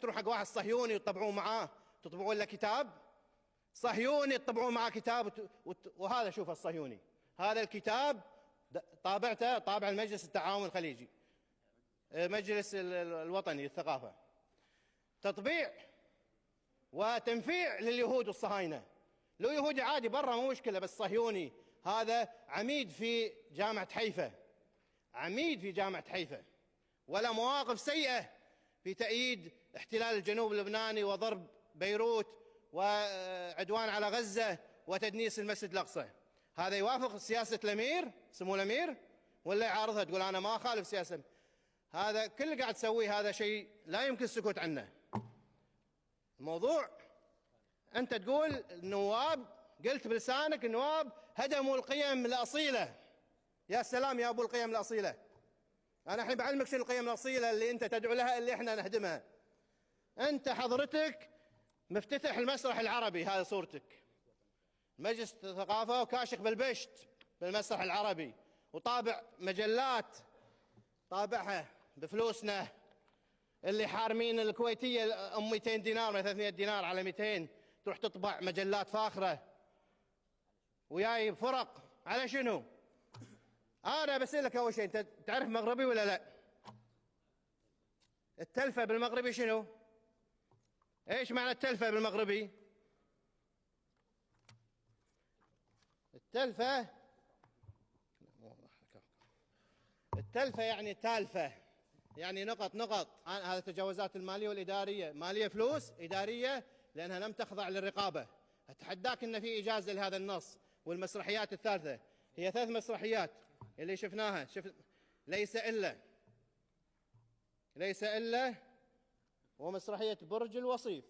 تروح حق واحد صهيوني وتطبعون معاه، تطبعون له كتاب صهيوني تطبعون معاه كتاب. وهذا شوف الصهيوني، هذا الكتاب طابعته طابع المجلس التعاون الخليجي، مجلس الوطني للثقافة، تطبيع وتنفيع لليهود والصهاينة. لو يهودي عادي برا مو مشكلة، بس صهيوني. هذا عميد في جامعة حيفا، عميد في جامعة حيفا، ولا مواقف سيئة في تأييد احتلال الجنوب اللبناني وضرب بيروت وعدوان على غزة وتدنيس المسجد الأقصى. هذا يوافق سياسة الأمير سمو الأمير ولا يعارضها؟ تقول أنا ما أخالف سياسة. هذا كل اللي قاعد تسويه هذا شيء لا يمكن السكوت عنه. الموضوع أنت تقول النواب، قلت بلسانك النواب هدموا القيم الأصيلة. يا سلام يا أبو القيم الأصيلة. أنا الحين بعلمك شنو القيم الأصيلة اللي أنت تدعو لها اللي إحنا نهدمها. أنت حضرتك مفتتح المسرح العربي، هذه صورتك، مجلس الثقافة، وكاشخ بالبشت بالمسرح العربي، وطابع مجلات طابعها بفلوسنا اللي حارمين الكويتية أم 200 دينار من 300 دينار على 200 تروح تطبع مجلات فاخرة وياي فرق على شنو؟ أنا بسألك أول شيء، أنت تعرف مغربي ولا لا؟ التلفة بالمغربي شنو؟ إيش معنى التلفة بالمغربي؟ التلفة يعني تالفة، يعني نقط نقط. هذا التجاوزات المالية والإدارية، مالية فلوس، إدارية لأنها لم تخضع للرقابة. أتحداك أن في إجازة لهذا النص. والمسرحيات الثالثة هي 3 مسرحيات اللي شفناها، ليس إلا ومسرحية برج الوصيف.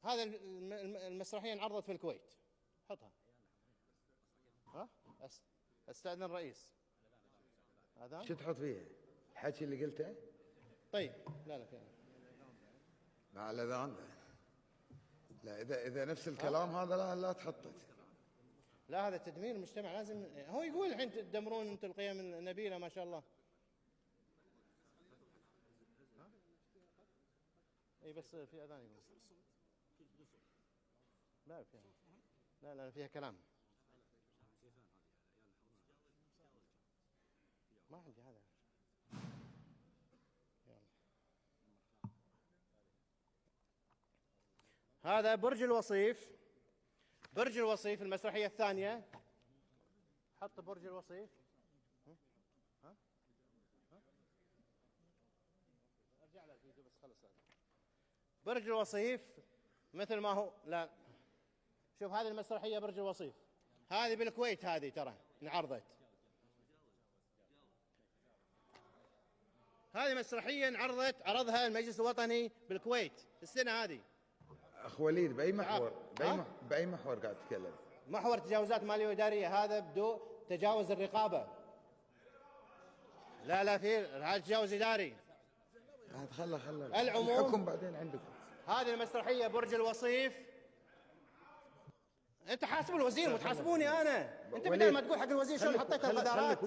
هذا المسرحية انعرضت في الكويت. حطها. ها؟ استأذن الرئيس. هذا شو تحط فيها؟ الحكي اللي قلته؟ طيب لا فيها مع الأذان. لا إذا نفس الكلام هذا لا تحطه. لا هذا تدمير المجتمع. لازم هو يقول الحين تدمرون انتم القيم النبيلة ما شاء الله. اي بس في اذان يقول. لا فيها لا فيها كلام. ما عندي هذا. يلا. هذا برج الوصيف. برج الوصيف المسرحية الثانية. حط برج الوصيف. ها؟ ارجع له الفيديو بس خلص هذا. برج الوصيف مثل ما هو. لا شوف هذه المسرحية برج الوصيف، هذه بالكويت، هذه ترى انعرضت. هذه مسرحية انعرضت، عرضها المجلس الوطني بالكويت السنة هذه. أخ وليد بأي محور قاعد تتكلم؟ محور تجاوزات مالية وإدارية. هذا بدو تجاوز الرقابة. لا في هذا تجاوز إداري. خله العموم الحكم بعدين عندكم. هذه المسرحية برج الوصيف. انت حاسب الوزير مو تحاسبوني انا. انت بدل ما تقول حق الوزير شلون حطيت الغدارات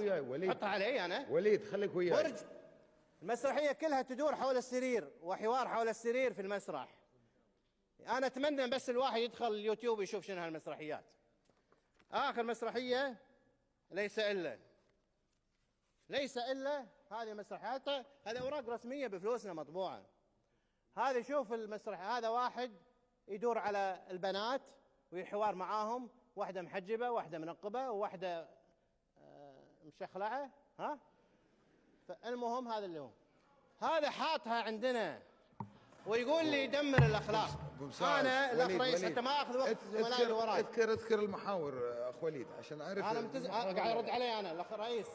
حطها علي انا. وليد خليك وياي. برج المسرحية كلها تدور حول السرير وحوار حول السرير في المسرح. انا اتمنى بس الواحد يدخل اليوتيوب يشوف شنو هالمسرحيات. اخر مسرحية ليس الا هذه مسرحيات، هذه اوراق رسمية بفلوسنا مطبوعة. هذه شوف المسرح، هذا واحد يدور على البنات ويحوار معاهم، واحدة محجبة واحدة منقبة وواحدة مشخلعة. ها فالمهم هذا اللي هو هذا حاطها عندنا ويقول لي يدمر الاخلاق. انا الاخ رئيس انت ما اخذ وقت زملائي اللي وراي. اذكر المحاور اخ وليد عشان اعرف. انا قاعد ارد عليه انا الاخ رئيس.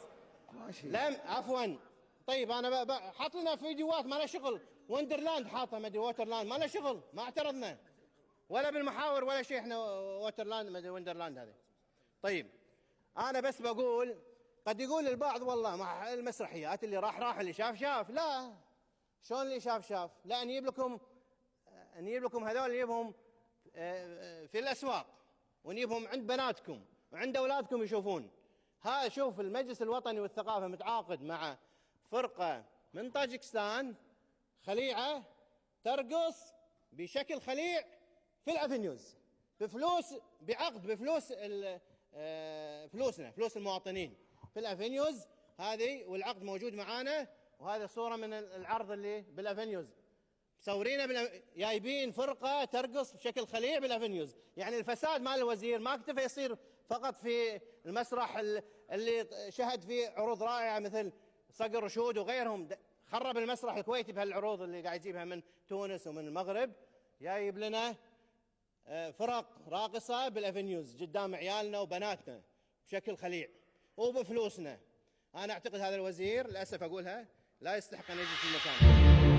ماشي. لم عفوا. طيب انا حاط لنا فيديوهات ما لها شغل. وندرلاند حاطه ما ادري ووترلاند ما لها شغل، ما اعترضنا ولا بالمحاور ولا شيء. احنا ووترلاند ما ادري وندرلاند هذه. طيب انا بس بقول قد يقول البعض والله مع المسرحيات اللي راح اللي شاف. لا شلون اللي شاف؟ لا نجيب لكم هذول نجيبهم في الاسواق ونجيبهم عند بناتكم وعند اولادكم يشوفون. شوف المجلس الوطني والثقافه متعاقد مع فرقة من طاجكستان خليعة ترقص بشكل خليع في الأفنيوز بفلوس، بعقد بفلوس فلوسنا، فلوس المواطنين في الأفنيوز هذه، والعقد موجود معانا، وهذه صورة من العرض اللي بالأفنيوز مصورينه جايبين فرقة ترقص بشكل خليع بالأفنيوز. يعني الفساد مال الوزير ما اكتفى يصير فقط في المسرح اللي شهد فيه عروض رائعة مثل صقر رشود وغيرهم، خرب المسرح الكويتي بهالعروض اللي قاعد يجيبها من تونس ومن المغرب، جايب لنا فرق راقصة بالأفنيوز قدام عيالنا وبناتنا بشكل خليع وبفلوسنا. أنا أعتقد هذا الوزير للأسف أقولها لا يستحق أن يجلس في المكان.